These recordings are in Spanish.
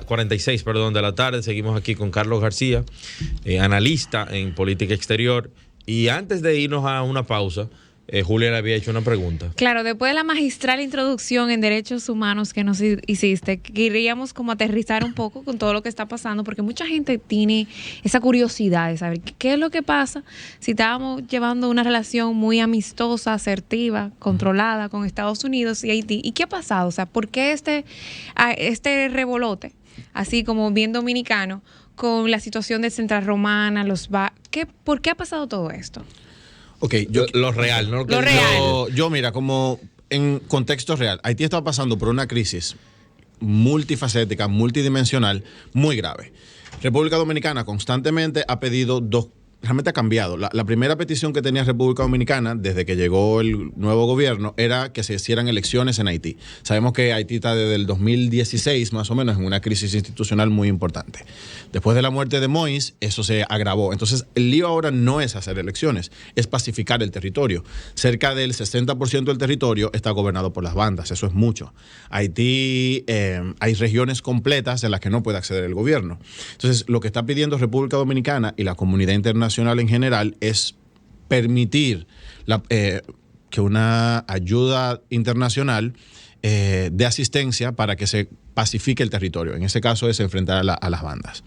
46, perdón, de la tarde. Seguimos aquí con Carlos García, analista en política exterior. Y antes de irnos a una pausa, Julia le había hecho una pregunta. Claro, después de la magistral introducción en derechos humanos que nos hiciste, queríamos como aterrizar un poco con todo lo que está pasando, porque mucha gente tiene esa curiosidad de saber qué es lo que pasa si estábamos llevando una relación muy amistosa, asertiva, controlada con Estados Unidos y Haití. ¿Y qué ha pasado? O sea, ¿por qué este revolote, así como bien dominicano, con la situación de Central Romana, ¿por qué ha pasado todo esto? Ok, lo real, ¿no? Lo real. Yo, mira, como en contexto real, Haití está pasando por una crisis multifacética, multidimensional, muy grave. República Dominicana constantemente ha pedido realmente ha cambiado. La primera petición que tenía República Dominicana desde que llegó el nuevo gobierno era que se hicieran elecciones en Haití. Sabemos que Haití está desde el 2016 más o menos en una crisis institucional muy importante. Después de la muerte de Moïse, eso se agravó. Entonces, el lío ahora no es hacer elecciones, es pacificar el territorio. Cerca del 60% del territorio está gobernado por las bandas, eso es mucho. Haití, hay regiones completas en las que no puede acceder el gobierno. Entonces, lo que está pidiendo República Dominicana y la comunidad internacional en general es permitir que una ayuda internacional de asistencia para que se pacifique el territorio. En ese caso es enfrentar a las bandas.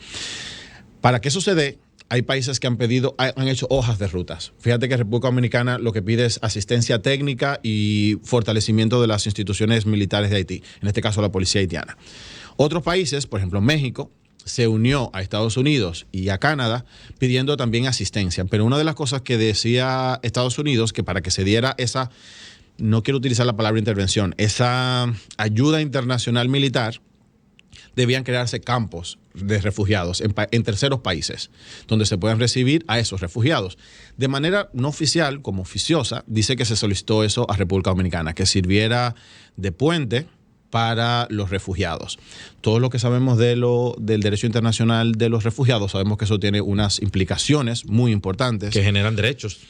Para que eso se dé, hay países que han hecho hojas de rutas. Fíjate que República Dominicana lo que pide es asistencia técnica y fortalecimiento de las instituciones militares de Haití, en este caso la policía haitiana. Otros países, por ejemplo México, se unió a Estados Unidos y a Canadá pidiendo también asistencia. Pero una de las cosas que decía Estados Unidos, que para que se diera esa, no quiero utilizar la palabra intervención, esa ayuda internacional militar, debían crearse campos de refugiados en terceros países, donde se puedan recibir a esos refugiados. De manera no oficial, como oficiosa, dice que se solicitó eso a República Dominicana, que sirviera de puente para los refugiados. Todo lo que sabemos del derecho internacional de los refugiados, sabemos que eso tiene unas implicaciones muy importantes. Que generan derechos.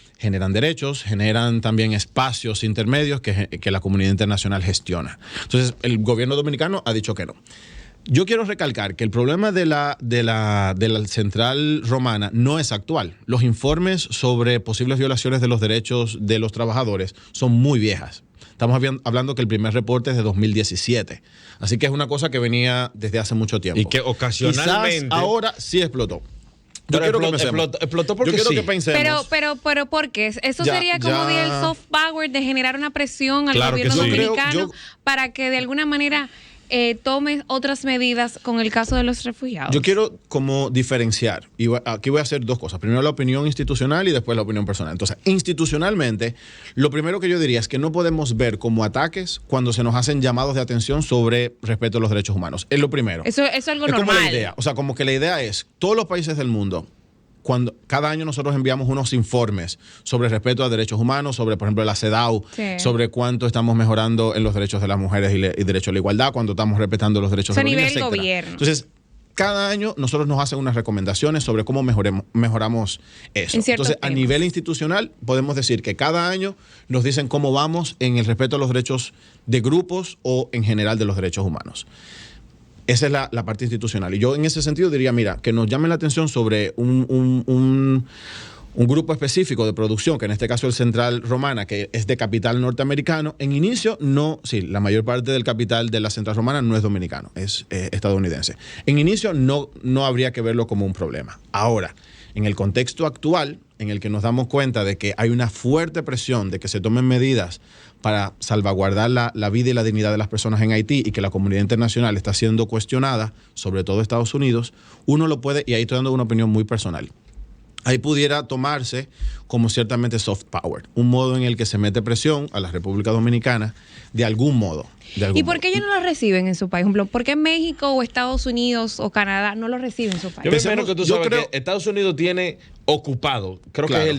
Generan también espacios intermedios que la comunidad internacional gestiona. Entonces, el gobierno dominicano ha dicho que no. Yo quiero recalcar que el problema de la Central Romana no es actual. Los informes sobre posibles violaciones de los derechos de los trabajadores son muy viejas. Estamos hablando que el primer reporte es de 2017. Así que es una cosa que venía desde hace mucho tiempo. Y que ocasionalmente... Quizás ahora sí explotó. Explotó porque yo quiero sí. que pensemos. Pero ¿por qué? Eso sería como el soft power de generar una presión al gobierno dominicano para que de alguna manera tome otras medidas con el caso de los refugiados. Yo quiero como diferenciar, y aquí voy a hacer dos cosas. Primero la opinión institucional y después la opinión personal. Entonces, institucionalmente, lo primero que yo diría es que no podemos ver como ataques cuando se nos hacen llamados de atención sobre respeto a los derechos humanos. Es lo primero. Eso es algo normal. Como la idea. O sea, como que la idea es, todos los países del mundo, cuando cada año nosotros enviamos unos informes sobre respeto a derechos humanos, sobre, por ejemplo, la CEDAW, sobre cuánto estamos mejorando en los derechos de las mujeres y derecho a la igualdad, cuánto estamos respetando los derechos de los niños, etcétera. A nivel gobierno. Entonces, cada año nosotros nos hacen unas recomendaciones sobre cómo mejoramos eso. Entonces, a nivel institucional, podemos decir que cada año nos dicen cómo vamos en el respeto a los derechos de grupos o en general de los derechos humanos. Esa es la parte institucional. Y yo en ese sentido diría, mira, que nos llamen la atención sobre un grupo específico de producción, que en este caso es Central Romana, que es de capital norteamericano. En inicio, la mayor parte del capital de la Central Romana no es dominicano, es estadounidense. En inicio no habría que verlo como un problema. Ahora, en el contexto actual, en el que nos damos cuenta de que hay una fuerte presión de que se tomen medidas para salvaguardar la vida y la dignidad de las personas en Haití y que la comunidad internacional está siendo cuestionada, sobre todo Estados Unidos, uno lo puede, y ahí estoy dando una opinión muy personal, ahí pudiera tomarse como ciertamente soft power, un modo en el que se mete presión a la República Dominicana de algún modo. ¿Y por qué ellos no lo reciben en su país? Por ejemplo, ¿por qué México o Estados Unidos o Canadá no lo reciben en su país? Yo me imagino que tú sabes que Estados Unidos tiene ocupado, creo que es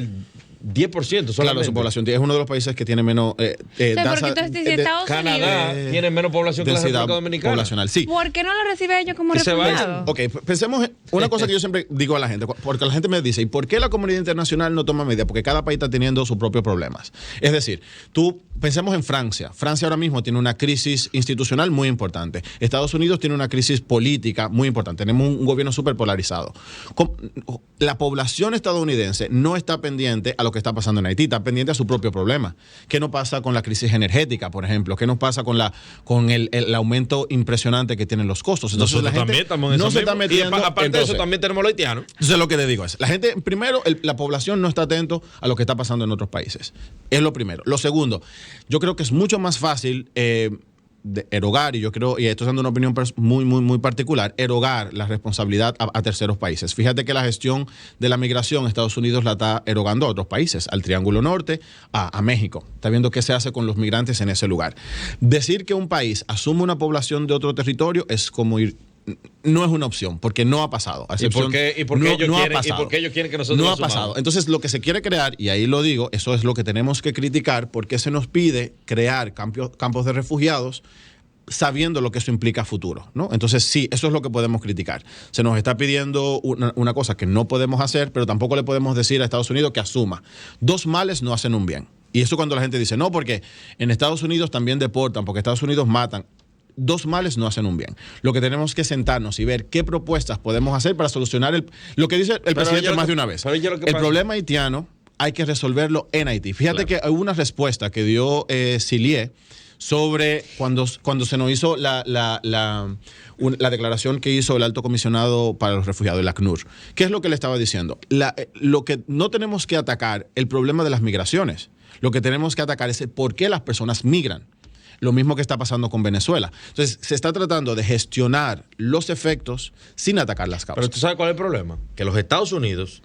10% solamente. Claro, su población es uno de los países que tiene menos porque entonces, si Estados Canadá Unidos, tiene menos población que la densidad República Dominicana. poblacional. Sí. ¿por qué no lo recibe ellos como Y se va- refugiados? Ok, pensemos en una cosa que yo siempre digo a la gente, porque la gente me dice, ¿y por qué la comunidad internacional no toma medidas? Porque cada país está teniendo sus propios problemas. Es decir, pensemos en Francia. Francia ahora mismo tiene una crisis institucional muy importante. Estados Unidos tiene una crisis política muy importante. Tenemos un gobierno súper polarizado. La población estadounidense no está pendiente a lo que está pasando en Haití, está pendiente a su propio problema. ¿Qué nos pasa con la crisis energética, por ejemplo? ¿Qué nos pasa con el aumento impresionante que tienen los costos? Entonces, Nosotros la gente también estamos en no eso se está mismo. metiendo. Y aparte de entonces, eso, también tenemos los haitianos. entonces, lo que le digo es, la gente, primero, la población no está atento a lo que está pasando en otros países. Es lo primero. Lo segundo, yo creo que es mucho más fácil de erogar, y yo creo, y esto es dando una opinión muy particular, erogar la responsabilidad a terceros países. Fíjate que la gestión de la migración Estados Unidos la está erogando a otros países, al Triángulo Norte, a México. Está viendo qué se hace con los migrantes en ese lugar. Decir que un país asume una población de otro territorio es como ir... No es una opción, porque no ha pasado. ¿Y por qué ellos quieren que nosotros no lo ha pasado? asumamos? Entonces, lo que se quiere crear, y ahí lo digo, eso es lo que tenemos que criticar, porque se nos pide crear campos de refugiados sabiendo lo que eso implica a futuro, ¿no? Entonces, sí, eso es lo que podemos criticar. Se nos está pidiendo una cosa que no podemos hacer, pero tampoco le podemos decir a Estados Unidos que asuma. Dos males no hacen un bien. Y eso cuando la gente dice, no, porque en Estados Unidos también deportan, porque Estados Unidos matan. Dos males no hacen un bien. Lo que tenemos que sentarnos y ver qué propuestas podemos hacer para solucionar lo que dice el presidente más de una vez. El problema haitiano hay que resolverlo en Haití. Fíjate que hubo una respuesta que dio Sillier sobre cuando se nos hizo la declaración que hizo el Alto Comisionado para los Refugiados, el ACNUR. ¿Qué es lo que le estaba diciendo? Lo que no tenemos que atacar el problema de las migraciones. Lo que tenemos que atacar es el por qué las personas migran. Lo mismo que está pasando con Venezuela. Entonces, se está tratando de gestionar los efectos sin atacar las causas. Pero ¿tú sabes cuál es el problema? Que los Estados Unidos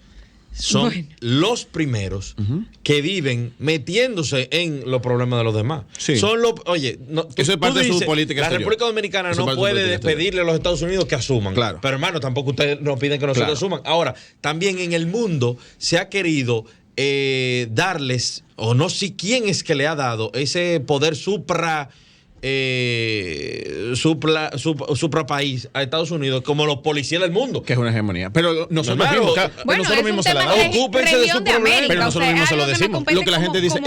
son los primeros que viven metiéndose en los problemas de los demás. Sí. Oye, eso es parte de su política la exterior. República Dominicana no puede despedirle a los Estados Unidos que asuman. Claro. Pero hermano, tampoco ustedes nos piden que nosotros asuman. Ahora, también en el mundo se ha querido darles, o no sé quién es que le ha dado ese poder supra país a Estados Unidos como los policías del mundo. Que es una hegemonía. Pero nosotros Hermano, mismos se la damos. Ocúpense de su problema. Pero nosotros mismos se lo decimos. Lo que la gente dice, lo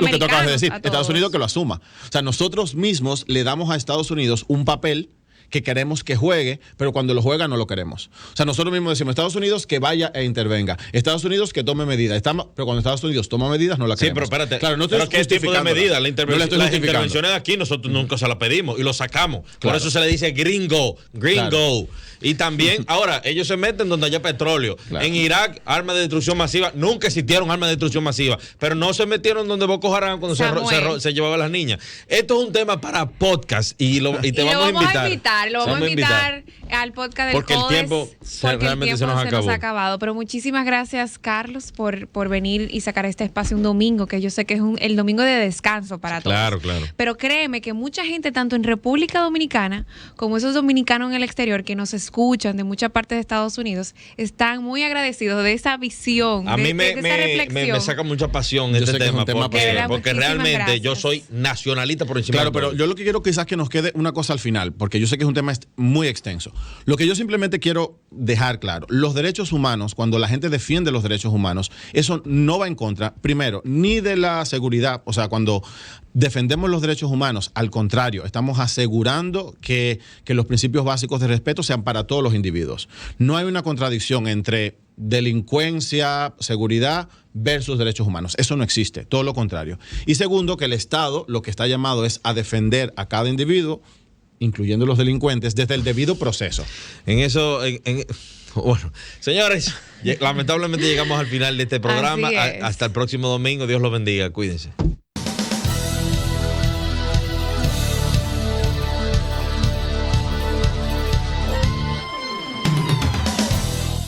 que tú acabas de decir, Estados Unidos que lo asuma. O sea, nosotros mismos le damos a Estados Unidos un papel que queremos que juegue, pero cuando lo juega no lo queremos. O sea, nosotros mismos decimos, Estados Unidos que vaya e intervenga. Estados Unidos que tome medidas. Pero cuando Estados Unidos toma medidas no la queremos. Sí, pero espérate. Claro, no pero ¿qué tipo de medidas? Las intervenciones intervenciones de aquí nosotros nunca se las pedimos y lo sacamos. Claro. Por eso se le dice gringo. Claro. Y también, ahora, ellos se meten donde haya petróleo. Claro. En Irak, armas de destrucción masiva. Nunca existieron armas de destrucción masiva. Pero no se metieron donde Boko Haram cuando se llevaba a las niñas. Esto es un tema para podcast y te vamos a invitar. Lo vamos a invitar al podcast del porque CODES, el tiempo realmente se nos ha acabado. Pero muchísimas gracias, Carlos, por venir y sacar este espacio un domingo, que yo sé que es el domingo de descanso para todos. Claro. Pero créeme que mucha gente, tanto en República Dominicana como esos dominicanos en el exterior que nos escuchan de muchas partes de Estados Unidos, están muy agradecidos de esa visión, a de mí esa reflexión. me saca mucha pasión este tema, porque realmente yo soy nacionalista por encima de todo. Pero yo lo que quiero quizás que nos quede una cosa al final, porque yo sé que es un tema muy extenso. Lo que yo simplemente quiero dejar claro, los derechos humanos, cuando la gente defiende los derechos humanos, eso no va en contra, primero, ni de la seguridad. O sea, cuando defendemos los derechos humanos, al contrario, estamos asegurando que los principios básicos de respeto sean para todos los individuos. No hay una contradicción entre delincuencia, seguridad versus derechos humanos. Eso no existe, todo lo contrario. Y segundo, que el Estado lo que está llamado es a defender a cada individuo, incluyendo los delincuentes, desde el debido proceso. Bueno, señores, lamentablemente llegamos al final de este programa. Hasta el próximo domingo. Dios los bendiga. Cuídense.